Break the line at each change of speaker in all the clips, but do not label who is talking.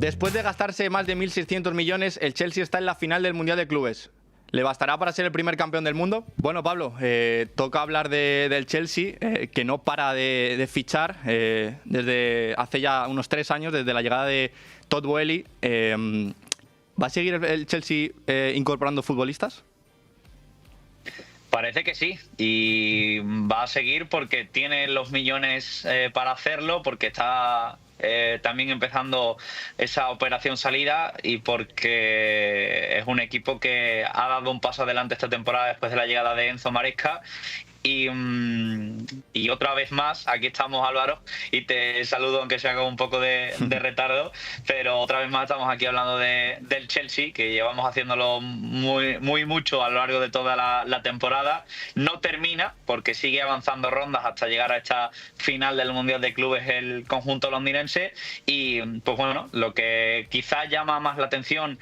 Después de gastarse más de 1.600 millones, el Chelsea está en la final del Mundial de Clubes. ¿Le bastará para ser el primer campeón del mundo? Bueno, Pablo, toca hablar del Chelsea, que no para de fichar desde hace ya unos 3 años, desde la llegada de Todd Boehly. ¿Va a seguir el Chelsea incorporando futbolistas?
Parece que sí, y va a seguir porque tiene los millones para hacerlo, porque está también empezando esa operación salida y porque es un equipo que ha dado un paso adelante esta temporada después de la llegada de Enzo Maresca. Y otra vez más, aquí estamos, Álvaro, y te saludo aunque sea con un poco de retardo, pero otra vez más estamos aquí hablando del Chelsea, que llevamos haciéndolo muy mucho a lo largo de toda la temporada. No termina, porque sigue avanzando rondas hasta llegar a esta final del Mundial de Clubes el conjunto londinense. Y pues bueno, lo que quizás llama más la atención,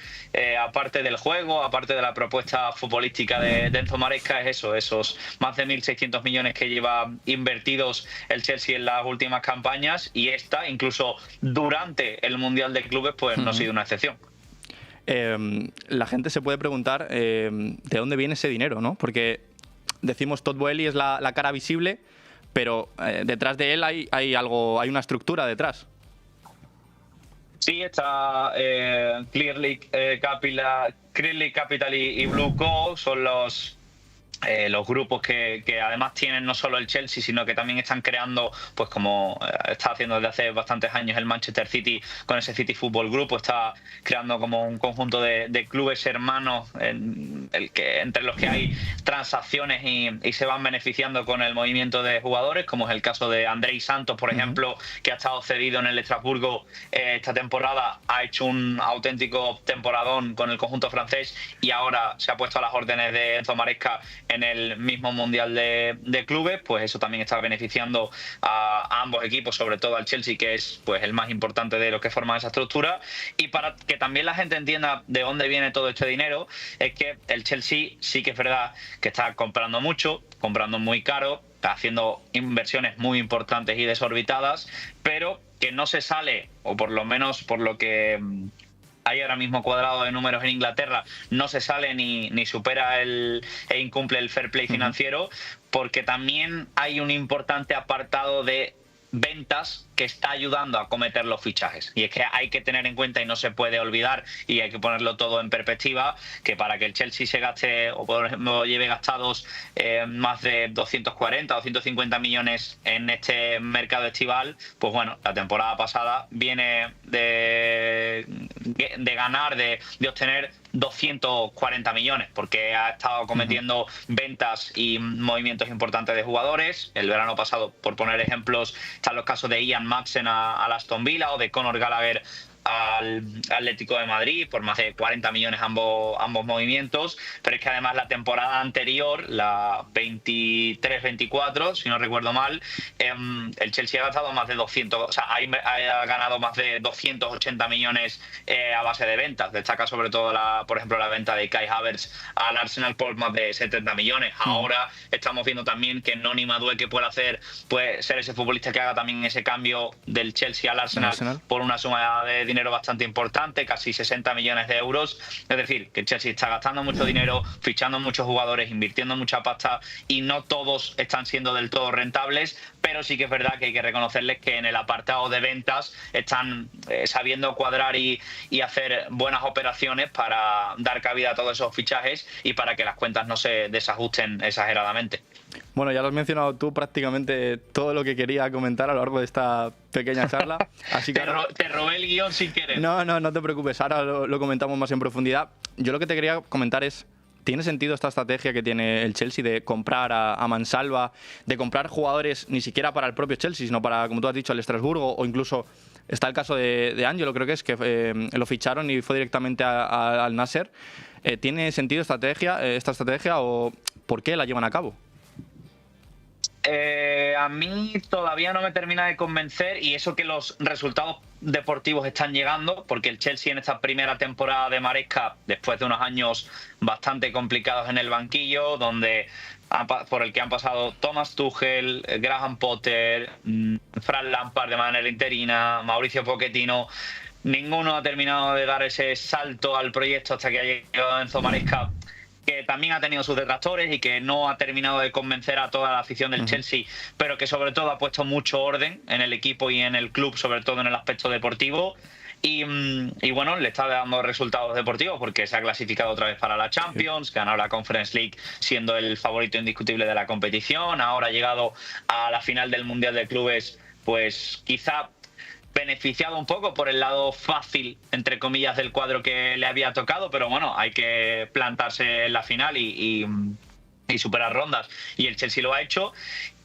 aparte del juego, aparte de la propuesta futbolística de Enzo Maresca, es eso, esos más de 1.600 millones que lleva invertidos el Chelsea en las últimas campañas, y esta, incluso durante el Mundial de Clubes, pues no ha sido una excepción.
La gente se puede preguntar de dónde viene ese dinero, ¿no? Porque decimos Todd Boehly es la cara visible, pero detrás de él hay una estructura detrás.
Sí, está Clearly Capital y Blue Co. Son los grupos que además tienen no solo el Chelsea, sino que también están creando, pues como está haciendo desde hace bastantes años el Manchester City con ese City Football Group, está creando como un conjunto de clubes hermanos entre los que hay transacciones y se van beneficiando con el movimiento de jugadores, como es el caso de Andrei Santos, por ejemplo, que ha estado cedido en el Estrasburgo esta temporada, ha hecho un auténtico temporadón con el conjunto francés y ahora se ha puesto a las órdenes de Enzo Maresca en el mismo Mundial de Clubes. Pues eso también está beneficiando a ambos equipos, sobre todo al Chelsea, que es pues el más importante de los que forman esa estructura. Y para que también la gente entienda de dónde viene todo este dinero, es que el Chelsea sí que es verdad que está comprando mucho, comprando muy caro, está haciendo inversiones muy importantes y desorbitadas, pero que no se sale, o por lo menos por lo que hay ahora mismo cuadrado de números en Inglaterra, no se sale ni supera e incumple el fair play financiero, porque también hay un importante apartado de ventas que está ayudando a cometer los fichajes. Y es que hay que tener en cuenta y no se puede olvidar, y hay que ponerlo todo en perspectiva, que para que el Chelsea se gaste, o por ejemplo lleve gastados más de 240 o 250 millones en este mercado estival, pues bueno, la temporada pasada viene de ganar, de obtener 240 millones, porque ha estado cometiendo ventas y movimientos importantes de jugadores. El verano pasado, por poner ejemplos, están los casos de Ian Maxson al Aston Villa o de Conor Gallagher al Atlético de Madrid, por más de 40 millones ambos movimientos. Pero es que además la temporada anterior, la 23-24, si no recuerdo mal, el Chelsea ha gastado más de 200, o sea, ha ganado más de 280 millones a base de ventas. Destaca sobre todo, por ejemplo, la venta de Kai Havertz al Arsenal por más de 70 millones. Ahora estamos viendo también que Noni Madueke puede ser ese futbolista que haga también ese cambio del Chelsea al Arsenal por una suma de dinero bastante importante, casi 60 millones de euros. Es decir, que Chelsea está gastando mucho dinero, fichando muchos jugadores, invirtiendo mucha pasta, y no todos están siendo del todo rentables, pero sí que es verdad que hay que reconocerles que en el apartado de ventas están sabiendo cuadrar y hacer buenas operaciones para dar cabida a todos esos fichajes y para que las cuentas no se desajusten exageradamente.
Bueno, ya lo has mencionado tú prácticamente todo lo que quería comentar a lo largo de esta pequeña charla. Así que
te robé el guión sin querer.
No te preocupes, ahora lo comentamos más en profundidad. Yo lo que te quería comentar es, ¿tiene sentido esta estrategia que tiene el Chelsea de comprar a mansalva, de comprar jugadores ni siquiera para el propio Chelsea, sino para, como tú has dicho, el Estrasburgo, o incluso está el caso de Ángelo, creo que es, que lo ficharon y fue directamente al Nasser? ¿Tiene sentido esta estrategia o por qué la llevan a cabo?
A mí todavía no me termina de convencer, y eso que los resultados deportivos están llegando, porque el Chelsea en esta primera temporada de Maresca, después de unos años bastante complicados en el banquillo, por el que han pasado Thomas Tuchel, Graham Potter, Frank Lampard de manera interina, Mauricio Pochettino, ninguno ha terminado de dar ese salto al proyecto hasta que ha llegado Enzo Maresca, que también ha tenido sus detractores y que no ha terminado de convencer a toda la afición del Chelsea, pero que sobre todo ha puesto mucho orden en el equipo y en el club, sobre todo en el aspecto deportivo. Y bueno, le está dando resultados deportivos porque se ha clasificado otra vez para la Champions, ganado la Conference League siendo el favorito indiscutible de la competición, ahora ha llegado a la final del Mundial de Clubes, pues quizá beneficiado un poco por el lado fácil, entre comillas, del cuadro que le había tocado, pero bueno, hay que plantarse en la final y superar rondas, y el Chelsea lo ha hecho,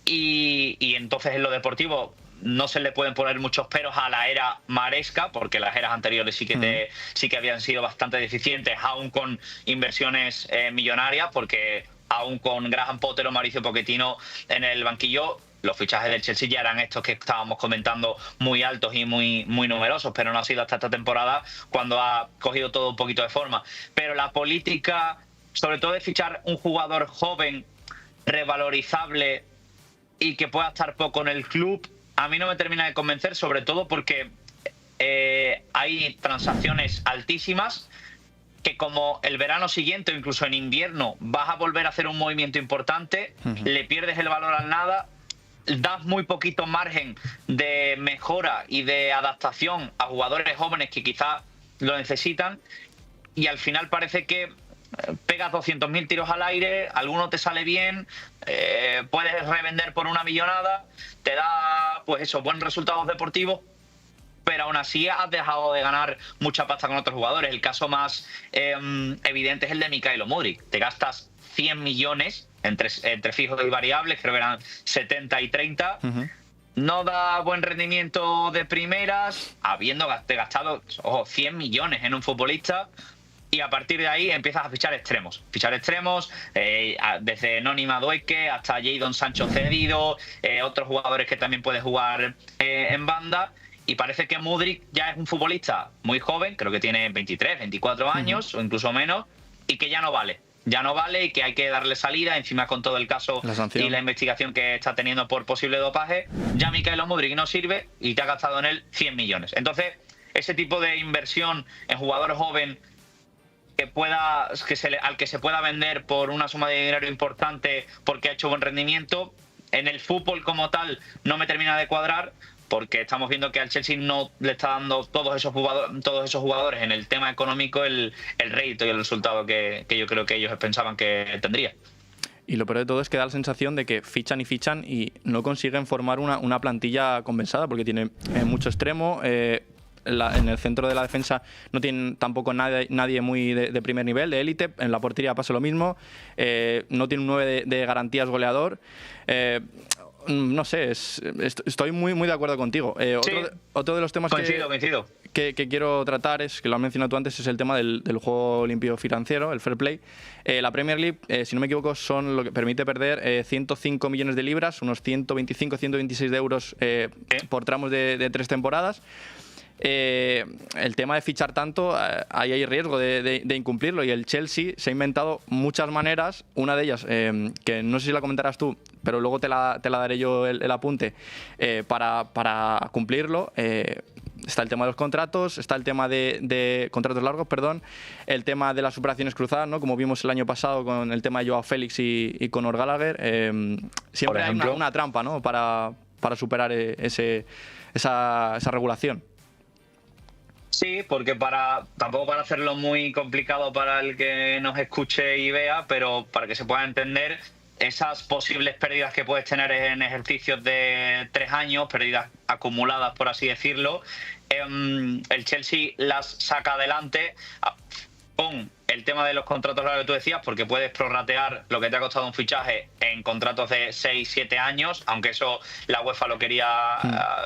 y entonces en lo deportivo no se le pueden poner muchos peros a la era Maresca, porque las eras anteriores sí que habían sido bastante deficientes, aún con inversiones millonarias, porque aún con Graham Potter o Mauricio Pochettino en el banquillo, los fichajes del Chelsea ya eran estos que estábamos comentando, muy altos y muy numerosos, pero no ha sido hasta esta temporada cuando ha cogido todo un poquito de forma. Pero la política, sobre todo de fichar un jugador joven, revalorizable y que pueda estar poco en el club, a mí no me termina de convencer, sobre todo porque hay transacciones altísimas que como el verano siguiente o incluso en invierno vas a volver a hacer un movimiento importante, le pierdes el valor al nada, das muy poquito margen de mejora y de adaptación a jugadores jóvenes que quizás lo necesitan, y al final parece que pegas 200.000 tiros al aire, alguno te sale bien, puedes revender por una millonada, te da pues eso, buenos resultados deportivos, pero aún así has dejado de ganar mucha pasta con otros jugadores. El caso más evidente es el de Mikhailo Mudryk. Te gastas 100 millones entre fijos y variables, creo que eran 70 y 30. No da buen rendimiento de primeras, habiendo gastado 100 millones en un futbolista. Y a partir de ahí empiezas a fichar extremos. Desde Noni Madueke hasta Jadon Sancho cedido, otros jugadores que también puedes jugar en banda. Y parece que Mudryk ya es un futbolista muy joven, creo que tiene 23, 24 años o incluso menos, y que ya no vale. Ya no vale y que hay que darle salida, encima con todo el caso y la investigación que está teniendo por posible dopaje. Ya Mikhailo Mudryk no sirve y te ha gastado en él 100 millones. Entonces, ese tipo de inversión en jugador joven al que se pueda vender por una suma de dinero importante porque ha hecho buen rendimiento, en el fútbol como tal no me termina de cuadrar, porque estamos viendo que al Chelsea no le está dando todos esos jugadores en el tema económico el rédito y el resultado que yo creo que ellos pensaban que tendría.
Y lo peor de todo es que da la sensación de que fichan y no consiguen formar una plantilla compensada, porque tiene mucho extremo. En el centro de la defensa no tienen tampoco nadie muy de primer nivel, de élite. En la portería pasa lo mismo. No tiene un 9 de garantías goleador. No sé, estoy muy de acuerdo contigo. Otro de los temas
coincido.
Que quiero tratar, es que lo has mencionado tú antes, es el tema del juego limpio financiero, el fair play. La Premier League, si no me equivoco, son lo que permite perder 105 millones de libras, unos 125-126 de euros por tramos de 3 temporadas. El tema de fichar tanto, ahí hay riesgo de incumplirlo, y el Chelsea se ha inventado muchas maneras. Una de ellas, que no sé si la comentarás tú, pero luego te la daré yo el apunte, para cumplirlo. Está el tema de los contratos, está el tema de contratos largos, el tema de las operaciones cruzadas, ¿no? Como vimos el año pasado con el tema de Joao Félix y Conor Gallagher. Siempre hay una trampa, ¿no? para superar esa regulación.
Sí, porque tampoco para hacerlo muy complicado para el que nos escuche y vea, pero para que se pueda entender, esas posibles pérdidas que puedes tener en ejercicios de 3 años, pérdidas acumuladas, por así decirlo, el Chelsea las saca adelante con el tema de los contratos largos que tú decías, porque puedes prorratear lo que te ha costado un fichaje en contratos de 6-7 años, aunque eso la UEFA lo quería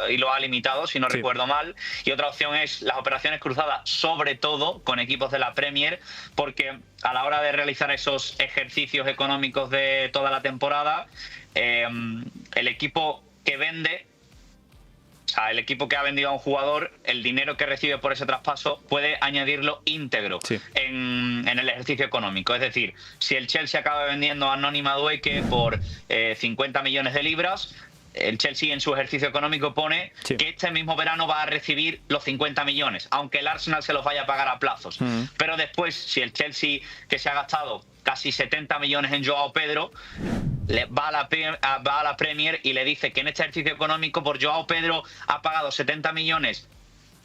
y lo ha limitado, si no recuerdo mal. Y otra opción es las operaciones cruzadas, sobre todo con equipos de la Premier, porque a la hora de realizar esos ejercicios económicos de toda la temporada, el equipo que vende, o sea, el equipo que ha vendido a un jugador, el dinero que recibe por ese traspaso puede añadirlo íntegro en el ejercicio económico. Es decir, si el Chelsea acaba vendiendo a Noni Madueke por 50 millones de libras, el Chelsea en su ejercicio económico pone
Sí.
que este mismo verano va a recibir los 50 millones, aunque el Arsenal se los vaya a pagar a plazos. Pero después, si el Chelsea, que se ha gastado casi 70 millones en Joao Pedro, va a la Premier y le dice que en este ejercicio económico por Joao Pedro ha pagado 70 millones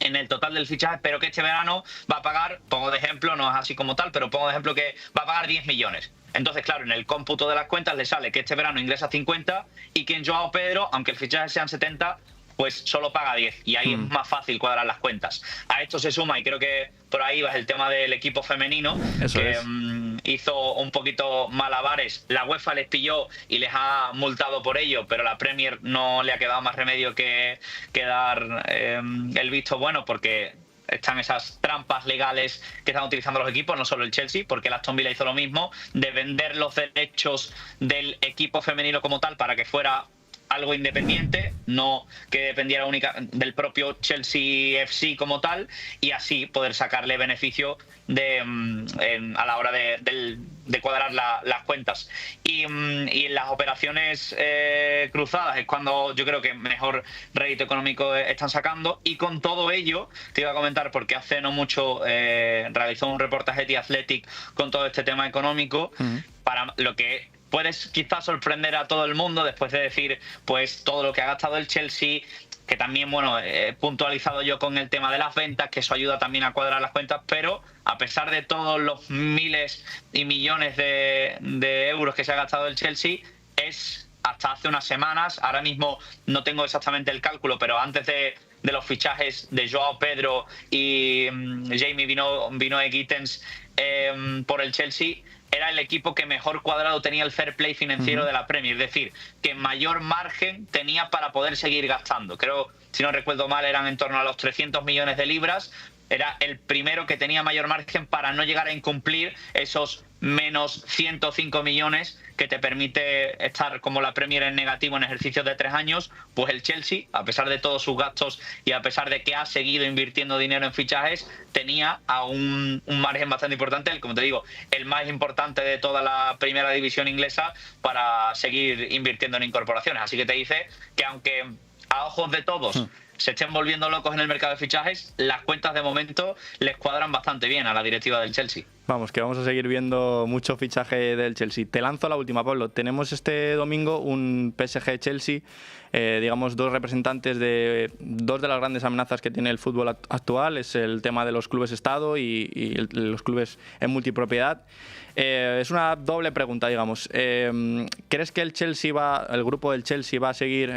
en el total del fichaje, pero que este verano va a pagar, pongo de ejemplo, no es así como tal, pero pongo de ejemplo que va a pagar 10 millones. Entonces, claro, en el cómputo de las cuentas le sale que este verano ingresa 50 y que en Joao Pedro, aunque el fichaje sean 70, pues solo paga 10 y ahí es más fácil cuadrar las cuentas. A esto se suma, y creo que por ahí va el tema del equipo femenino,
Eso
que
es.
hizo un poquito malabares. La UEFA les pilló y les ha multado por ello, pero la Premier no le ha quedado más remedio que dar el visto bueno, porque están esas trampas legales que están utilizando los equipos, no solo el Chelsea, porque el Aston Villa hizo lo mismo, de vender los derechos del equipo femenino como tal para que fuera algo independiente, no que dependiera única del propio Chelsea FC como tal, y así poder sacarle beneficio a la hora de cuadrar las cuentas. Y en las operaciones cruzadas es cuando yo creo que mejor rédito económico están sacando. Y con todo ello, te iba a comentar, porque hace no mucho realizó un reportaje The Athletic con todo este tema económico, para lo que puedes quizás sorprender a todo el mundo después de decir pues todo lo que ha gastado el Chelsea, que también, bueno, he puntualizado yo con el tema de las ventas, que eso ayuda también a cuadrar las cuentas, pero a pesar de todos los miles y millones de euros que se ha gastado el Chelsea, es hasta hace unas semanas, ahora mismo no tengo exactamente el cálculo, pero antes de los fichajes de Joao Pedro y Jamie Binoé-Gittens por el Chelsea, era el equipo que mejor cuadrado tenía el fair play financiero de la Premier, es decir, que mayor margen tenía para poder seguir gastando. Creo, si no recuerdo mal, eran en torno a los 300 millones de libras. Era el primero que tenía mayor margen para no llegar a incumplir esos menos 105 millones que te permite estar como la Premier en negativo en ejercicios de 3 años. Pues el Chelsea, a pesar de todos sus gastos y a pesar de que ha seguido invirtiendo dinero en fichajes, tenía a un margen bastante importante, como te digo, el más importante de toda la primera división inglesa, para seguir invirtiendo en incorporaciones. Así que te dice que aunque a ojos de todos se estén volviendo locos en el mercado de fichajes, las cuentas de momento les cuadran bastante bien a la directiva del Chelsea.
Vamos, que vamos a seguir viendo mucho fichaje del Chelsea. Te lanzo la última, Pablo. Tenemos este domingo un PSG-Chelsea, digamos, dos representantes de dos de las grandes amenazas que tiene el fútbol actual. Es el tema de los clubes Estado y los clubes en multipropiedad. Es una doble pregunta, digamos. ¿Crees que el grupo del Chelsea va a seguir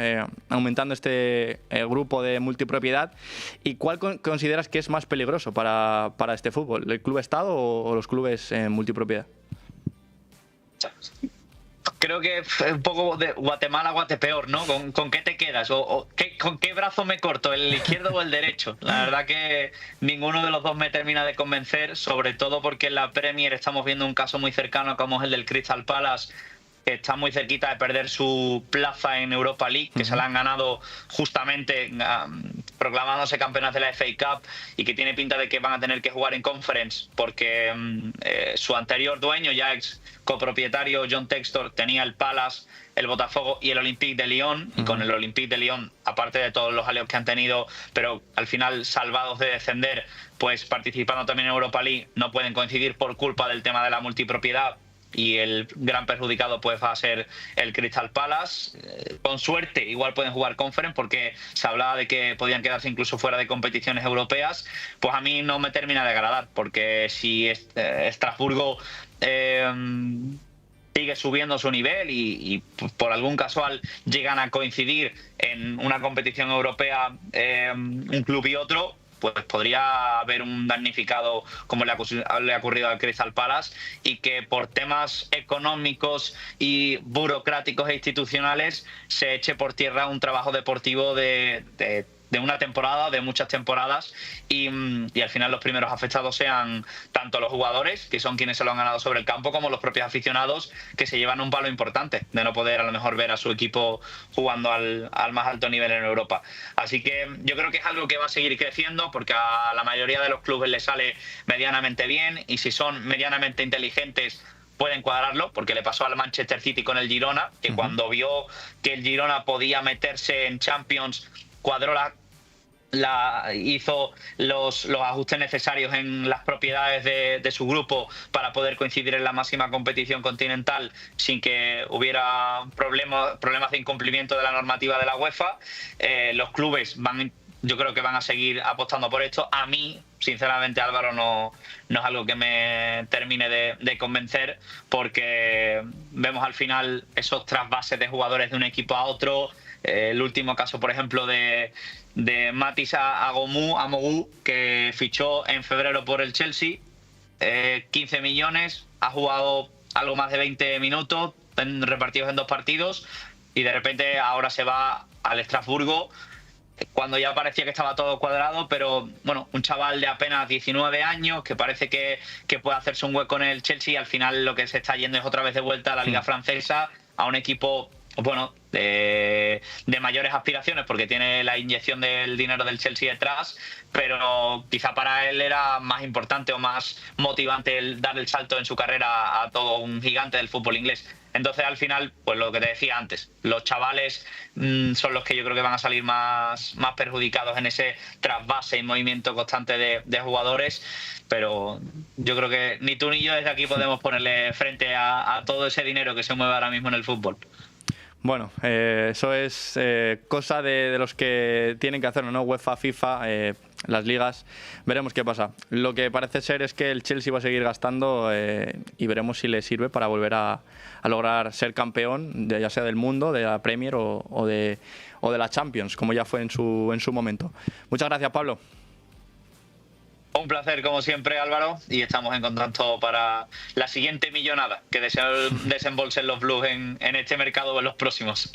aumentando este grupo de multipropiedad? ¿Y cuál consideras que es más peligroso para este fútbol? ¿El club Estado o los clubes en multipropiedad?
Creo que es un poco de Guatemala, Guatepeor, ¿no? ¿Con qué te quedas? ¿Con qué brazo me corto? ¿El izquierdo o el derecho? La verdad que ninguno de los dos me termina de convencer, sobre todo porque en la Premier estamos viendo un caso muy cercano como es el del Crystal Palace, que está muy cerquita de perder su plaza en Europa League, que se la han ganado justamente proclamándose campeonas de la FA Cup, y que tiene pinta de que van a tener que jugar en Conference porque su anterior dueño, ya ex copropietario, John Textor, tenía el Palace, el Botafogo y el Olympique de Lyon, y con el Olympique de Lyon, aparte de todos los aleos que han tenido, pero al final salvados de descender, pues participando también en Europa League, no pueden coincidir por culpa del tema de la multipropiedad, y el gran perjudicado pues va a ser el Crystal Palace. Con suerte igual pueden jugar Conference, porque se hablaba de que podían quedarse incluso fuera de competiciones europeas. Pues a mí no me termina de agradar, porque si Estrasburgo sigue subiendo su nivel y por algún casual llegan a coincidir en una competición europea un club y otro, pues podría haber un damnificado como le ha ocurrido al Crystal Palace, y que por temas económicos y burocráticos e institucionales se eche por tierra un trabajo deportivo de una temporada, de muchas temporadas, y al final los primeros afectados sean tanto los jugadores, que son quienes se lo han ganado sobre el campo, como los propios aficionados, que se llevan un palo importante de no poder a lo mejor ver a su equipo jugando al más alto nivel en Europa. Así que yo creo que es algo que va a seguir creciendo, porque a la mayoría de los clubes les sale medianamente bien, y si son medianamente inteligentes pueden cuadrarlo, porque le pasó al Manchester City con el Girona, que cuando vio que el Girona podía meterse en Champions, cuadró hizo los ajustes necesarios en las propiedades de su grupo para poder coincidir en la máxima competición continental sin que hubiera problemas de incumplimiento de la normativa de la UEFA. Los clubes yo creo que van a seguir apostando por esto. A mí, sinceramente, Álvaro, no es algo que me termine de convencer, porque vemos al final esos trasvases de jugadores de un equipo a otro. El último caso, por ejemplo, de Matis Amogu, que fichó en febrero por el Chelsea, 15 millones, ha jugado algo más de 20 minutos repartidos en 2 partidos, y de repente ahora se va al Estrasburgo cuando ya parecía que estaba todo cuadrado. Pero bueno, un chaval de apenas 19 años que parece que puede hacerse un hueco en el Chelsea, y al final lo que se está yendo es otra vez de vuelta a la Liga Francesa, a un equipo, bueno, de mayores aspiraciones, porque tiene la inyección del dinero del Chelsea detrás, pero quizá para él era más importante o más motivante el dar el salto en su carrera a todo un gigante del fútbol inglés. Entonces, al final, pues lo que te decía antes, los chavales son los que yo creo que van a salir más perjudicados en ese trasvase y movimiento constante de jugadores. Pero yo creo que ni tú ni yo desde aquí podemos ponerle frente a todo ese dinero que se mueve ahora mismo en el fútbol.
Bueno, eso es cosa de los que tienen que hacerlo, ¿no? UEFA, FIFA, las ligas. Veremos qué pasa. Lo que parece ser es que el Chelsea va a seguir gastando, y veremos si le sirve para volver a lograr ser campeón, ya sea del mundo, de la Premier o de la Champions, como ya fue en su momento. Muchas gracias, Pablo.
Un placer, como siempre, Álvaro, y estamos en contacto para la siguiente millonada que desembolsen los Blues en este mercado o en los próximos.